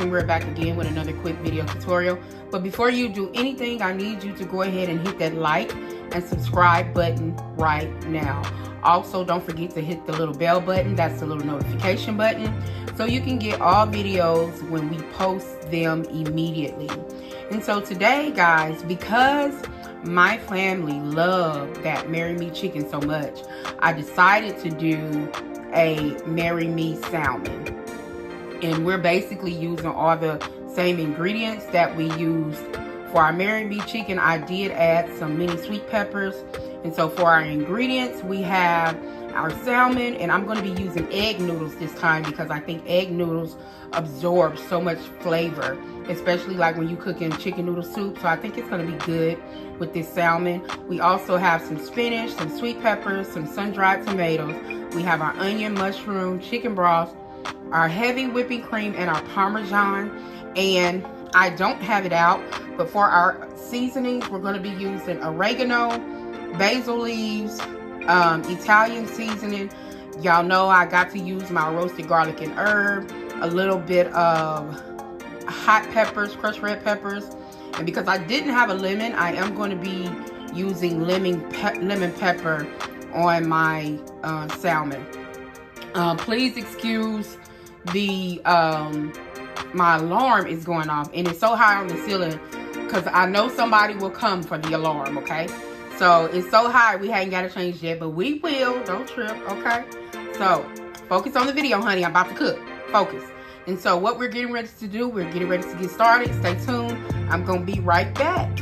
and we're back again with another quick video tutorial. But before you do anything, I need you to go ahead and hit that like and subscribe button right now. Also, don't forget to hit the little bell button. That's the little notification button, so you can get all videos when we post them immediately. And so today, guys, because my family loved that Marry Me chicken so much, I decided to do a Marry Me salmon. And we're basically using all the same ingredients that we used for our Marry Me chicken. I did add some mini sweet peppers. And so for our ingredients, we have our salmon, and I'm going to be using egg noodles this time because I think egg noodles absorb so much flavor, especially like when you cook in chicken noodle soup. So I think it's going to be good with this salmon. We also have some spinach, some sweet peppers, some sun-dried tomatoes. We have our onion, mushroom, chicken broth, our heavy whipping cream, and our Parmesan. And I don't have it out, but for our seasonings, we're going to be using oregano, basil leaves, Italian seasoning. Y'all know I got to use my roasted garlic and herb, a little bit of hot peppers, crushed red peppers. And because I didn't have a lemon, I am going to be using lemon pepper on my salmon. Please excuse the my alarm is going off, and it's so high on the ceiling because I know somebody will come for the alarm. Okay, so it's so high we haven't got to change yet, but we will. Don't trip. Okay, so focus on the video, honey. I'm about to cook. Focus. And so what we're getting ready to do, we're getting ready to get started. Stay tuned. I'm gonna be right back.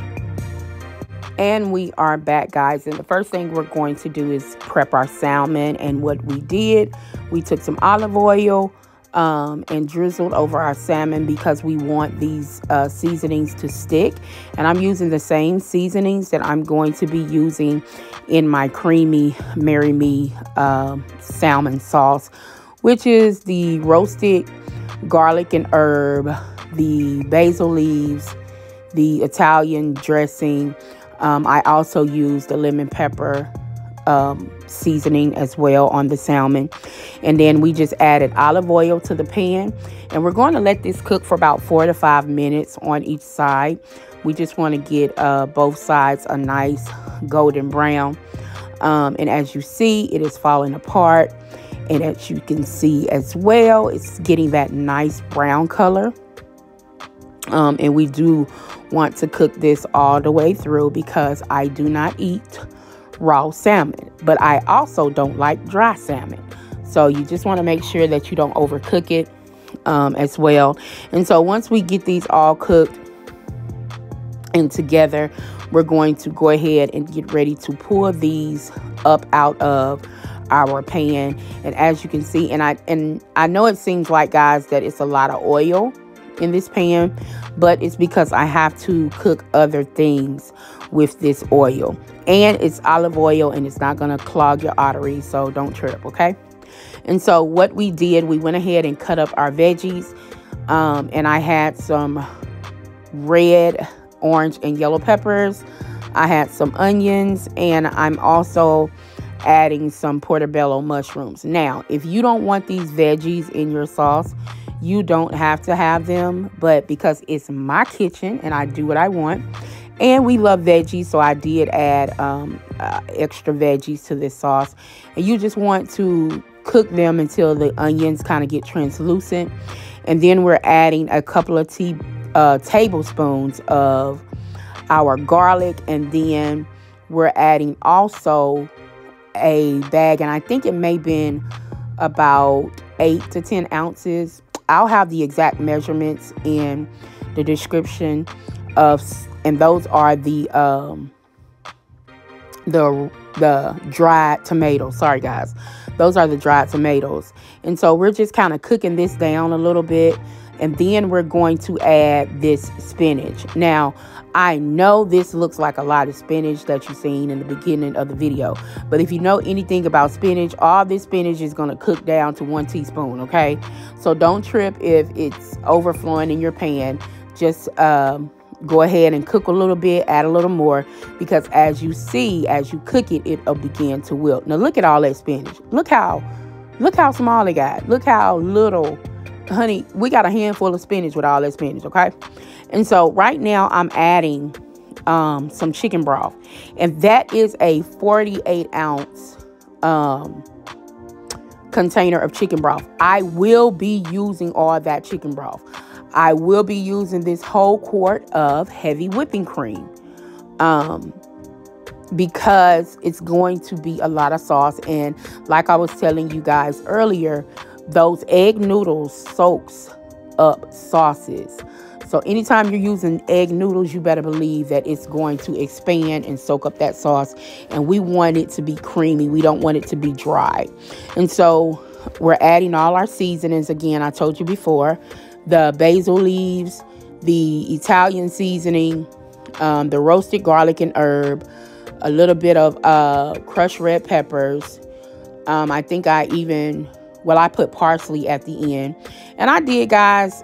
And we are back, guys, and the first thing we're going to do is prep our salmon. And what we did, we took some olive oil and drizzled over our salmon because we want these seasonings to stick. And I'm using the same seasonings that I'm going to be using in my creamy Marry Me salmon sauce, which is the roasted garlic and herb, the basil leaves, the Italian dressing. I also used the lemon pepper seasoning as well on the salmon. And then we just added olive oil to the pan. And we're going to let this cook for about 4 to 5 minutes on each side. We just want to get both sides a nice golden brown. And as you see, it is falling apart. And as you can see as well, it's getting that nice brown color. And we do want to cook this all the way through because I do not eat raw salmon, but I also don't like dry salmon. So you just want to make sure that you don't overcook it as well. And so once we get these all cooked and together, we're going to go ahead and get ready to pour these up out of our pan. And as you can see, and I know it seems like, guys, that it's a lot of oil in this pan, but it's because I have to cook other things with this oil, and it's olive oil, and it's not going to clog your arteries, so don't trip. Okay. And so what we did, we went ahead and cut up our veggies, and I had some red, orange, and yellow peppers. I had some onions, and I'm also adding some portobello mushrooms. Now, if you don't want these veggies in your sauce, you don't have to have them, but because it's my kitchen and I do what I want, and we love veggies, so I did add extra veggies to this sauce. And you just want to cook them until the onions kind of get translucent. And then we're adding a couple of tablespoons of our garlic, and then we're adding also a bag, and I think it may have been about 8 to 10 ounces. I'll have the exact measurements in the description and those are the dried tomatoes. Sorry, guys. Those are the dried tomatoes. And so we're just kind of cooking this down a little bit, and then we're going to add this spinach. Now, I know this looks like a lot of spinach that you've seen in the beginning of the video, but if you know anything about spinach, all this spinach is going to cook down to 1 teaspoon, okay? So don't trip if it's overflowing in your pan. Just go ahead and cook a little bit, add a little more, because as you see, as you cook it, it'll begin to wilt. Now look at all that spinach. Look how small it got. Look how little honey, we got a handful of spinach with all that spinach, okay? And so right now I'm adding some chicken broth, and that is a 48-ounce container of chicken broth. I will be using all that chicken broth. I will be using this whole quart of heavy whipping cream because it's going to be a lot of sauce. And like I was telling you guys earlier, those egg noodles soaks up sauces. So anytime you're using egg noodles, you better believe that it's going to expand and soak up that sauce. And we want it to be creamy. We don't want it to be dry. And so we're adding all our seasonings. Again, I told you before, the basil leaves, the Italian seasoning, the roasted garlic and herb, a little bit of crushed red peppers. I think I put parsley at the end. And I did, guys,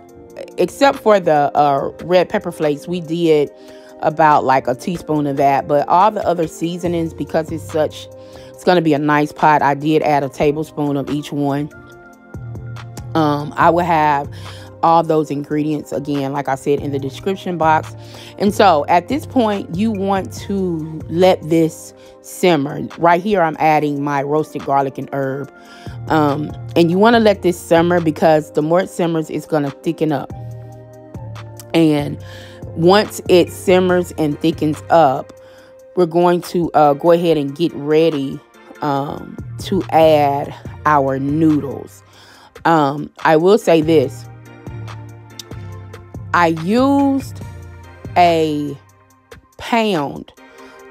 except for the red pepper flakes, we did about like a teaspoon of that. But all the other seasonings, because it's going to be a nice pot, I did add a tablespoon of each one. I will have all those ingredients, again, like I said, in the description box. And so at this point, you want to let this simmer. Right here, I'm adding my roasted garlic and herb. And you want to let this simmer because the more it simmers, it's going to thicken up. And once it simmers and thickens up, we're going to go ahead and get ready to add our noodles. I will say this. I used a pound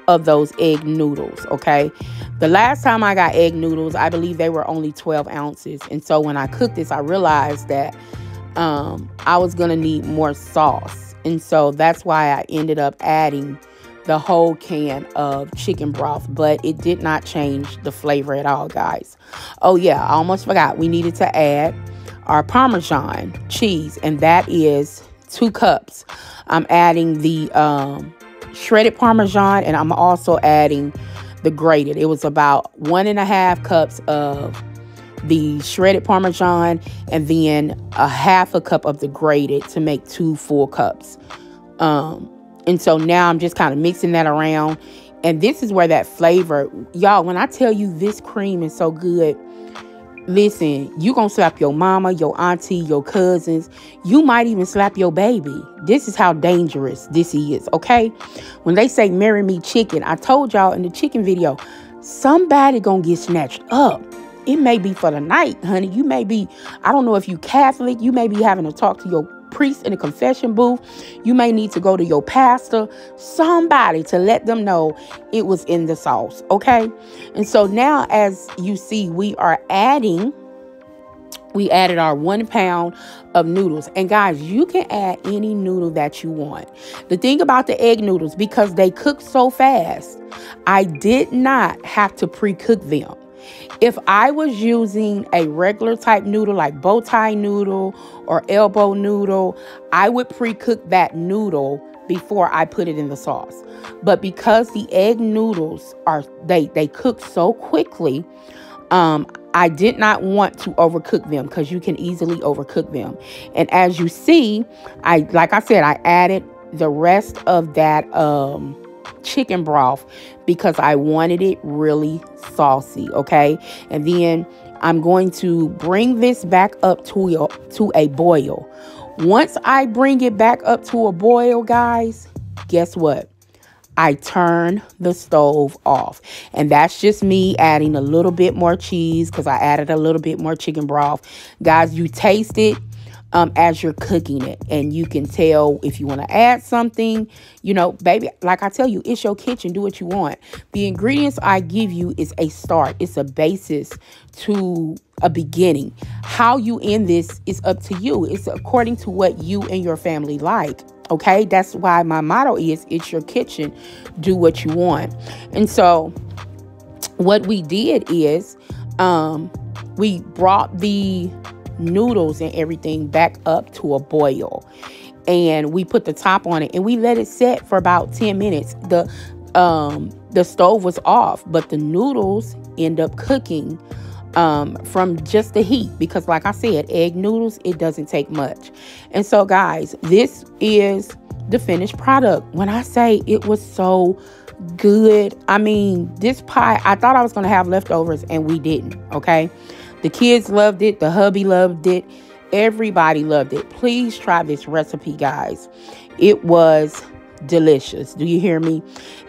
of those egg noodles, okay? The last time I got egg noodles, I believe they were only 12 ounces. And so when I cooked this, I realized that I was going to need more sauce. And so that's why I ended up adding the whole can of chicken broth. But it did not change the flavor at all, guys. Oh, yeah, I almost forgot. We needed to add our Parmesan cheese, and that is 2 cups. I'm adding the shredded Parmesan, and I'm also adding the grated. It was about 1.5 cups of the shredded Parmesan, and then a 1/2 cup of the grated to make 2 full cups. And so now I'm just kind of mixing that around. And this is where that flavor, y'all, when I tell you this cream is so good, listen, you gonna slap your mama, your auntie, your cousins. You might even slap your baby. This is how dangerous this is, okay? When they say marry me chicken, I told y'all in the chicken video, somebody gonna get snatched up. It may be for the night, honey. You may be, I don't know if you Catholic, you may be having to talk to your priest in a confession booth. You may need to go to your pastor, somebody to let them know it was in the sauce, okay? And so now, as you see, we added our 1 pound of noodles. And guys, you can add any noodle that you want. The thing about the egg noodles, because they cook so fast, I did not have to pre-cook them. If I was using a regular type noodle like bow tie noodle or elbow noodle, I would pre-cook that noodle before I put it in the sauce. But because the egg noodles they cook so quickly, I did not want to overcook them because you can easily overcook them. And as you see, like I said, I added the rest of that chicken broth because I wanted it really saucy, okay? And then I'm going to bring this back up to a boil. Once I bring it back up to a boil, guys, guess what? I turn the stove off. And that's just me adding a little bit more cheese because I added a little bit more chicken broth. Guys, you taste it as you're cooking it, and you can tell if you want to add something. You know, baby, like I tell you, it's your kitchen. Do what you want. The ingredients I give you is a start. It's a basis to a beginning. How you end this is up to you. It's according to what you and your family like. Okay, that's why my motto is, it's your kitchen. Do what you want. And so what we did is we brought the noodles and everything back up to a boil, and we put the top on it, and we let it set for about 10 minutes. The stove was off, but the noodles end up cooking from just the heat, because like I said, egg noodles, it doesn't take much. And so guys, this is the finished product. When I say it was so good, I mean, this pie, I thought I was going to have leftovers and we didn't. Okay. The kids loved it. The hubby loved it. Everybody loved it. Please try this recipe, guys. It was delicious. Do you hear me?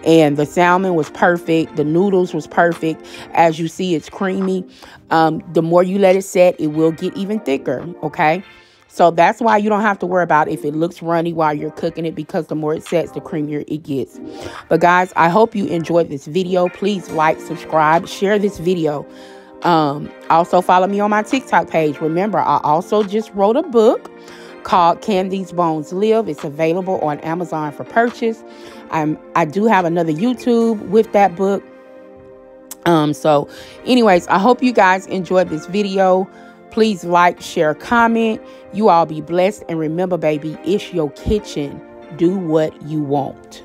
And the salmon was perfect. The noodles was perfect. As you see, it's creamy. The more you let it set, it will get even thicker. Okay. So that's why you don't have to worry about if it looks runny while you're cooking it, because the more it sets, the creamier it gets. But guys, I hope you enjoyed this video. Please like, subscribe, share this video. Also follow me on my TikTok page. Remember, I also just wrote a book called Can These Bones Live? It's available on Amazon for purchase. I do have another YouTube with that book. So anyways, I hope you guys enjoyed this video. Please like, share, comment. You all be blessed. And remember, baby, it's your kitchen. Do what you want.